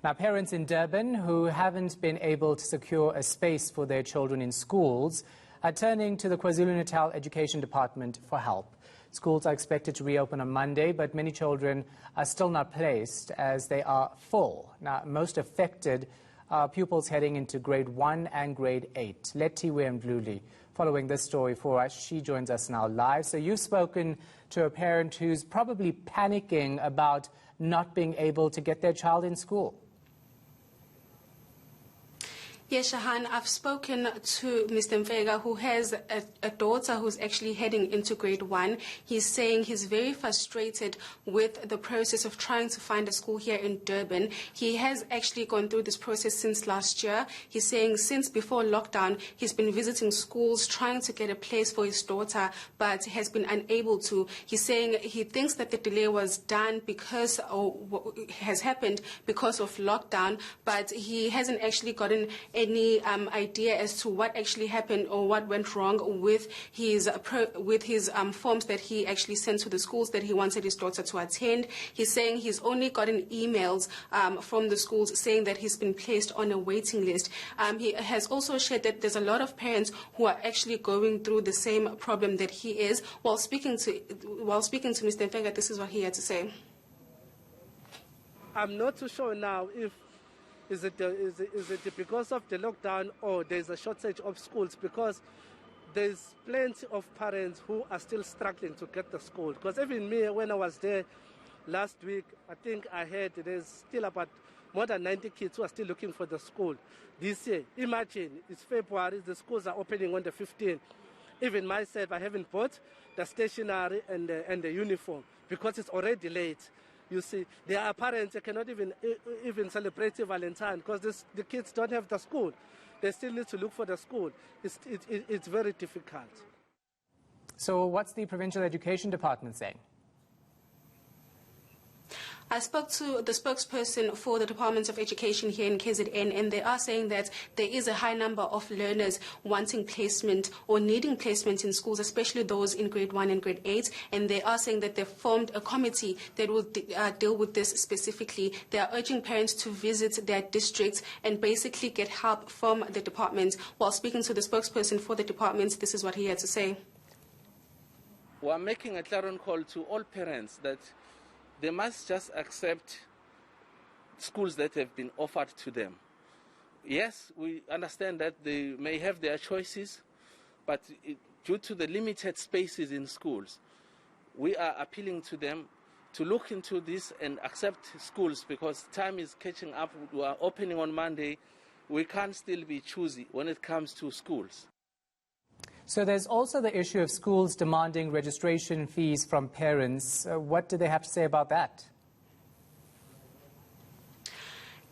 Now, parents in Durban who haven't been able to secure a space for their children in schools are turning to the KwaZulu-Natal Education Department for help. Schools are expected to reopen on Monday, but many children are still not placed as they are full. Now, most affected are pupils heading into grade 1 and grade 8. Lethiwe Mdluli, following this story for us, she joins us now live. So you've spoken to a parent who's probably panicking about not being able to get their child in school. Yes, Shahan, I've spoken to Mr. Mfega, who has a daughter who's actually heading into grade 1. He's saying he's very frustrated with the process of trying to find a school here in Durban. He has actually gone through this process since last year. He's saying since before lockdown, he's been visiting schools, trying to get a place for his daughter, but has been unable to. He's saying he thinks that the delay was done because, or has happened because of lockdown, but he hasn't actually gotten any idea as to what actually happened or what went wrong with his forms that he actually sent to the schools that he wanted his daughter to attend. He's saying he's only gotten emails from the schools saying that he's been placed on a waiting list. He has also shared that there's a lot of parents who are actually going through the same problem that he is. While speaking to Mr. Mfega, this is what he had to say. I'm not too sure now if is it because of the lockdown or there's a shortage of schools, because there's plenty of parents who are still struggling to get the school. Because even me, when I was there last week, I think I heard there's still about more than 90 kids who are still looking for the school this year. Imagine, it's February, the schools are opening on the 15th. Even myself, I haven't bought the stationery and the uniform because it's already late. You see, there are parents that cannot even celebrate Valentine because the kids don't have the school. They still need to look for the school. It's very difficult. So what's the Provincial Education Department saying? I spoke to the spokesperson for the Department of Education here in KZN, and they are saying that there is a high number of learners wanting placement or needing placement in schools, especially those in grade 1 and grade 8. And they are saying that they've formed a committee that will deal with this specifically. They are urging parents to visit their districts and basically get help from the department. While speaking to the spokesperson for the department, this is what he had to say. We are making a clarion call to all parents that they must just accept schools that have been offered to them. Yes, we understand that they may have their choices, but due to the limited spaces in schools, we are appealing to them to look into this and accept schools because time is catching up. We are opening on Monday. We can't still be choosy when it comes to schools. So there's also the issue of schools demanding registration fees from parents. What do they have to say about that?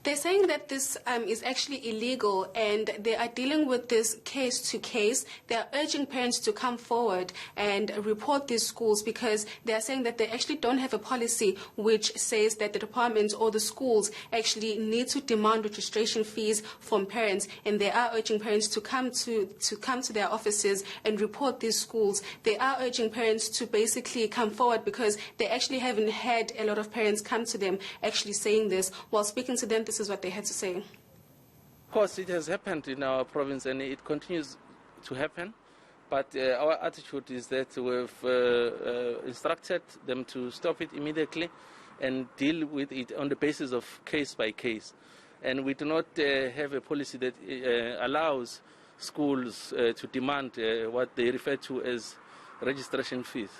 They're saying that this is actually illegal and they are dealing with this case to case. They are urging parents to come forward and report these schools because they are saying that they actually don't have a policy which says that the departments or the schools actually need to demand registration fees from parents, and they are urging parents to come to their offices and report these schools. They are urging parents to basically come forward because they actually haven't had a lot of parents come to them actually saying this. While speaking to them, this is what they had to say. Of course, it has happened in our province and it continues to happen. But our attitude is that we've instructed them to stop it immediately and deal with it on the basis of case by case. And we do not have a policy that allows schools to demand what they refer to as registration fees.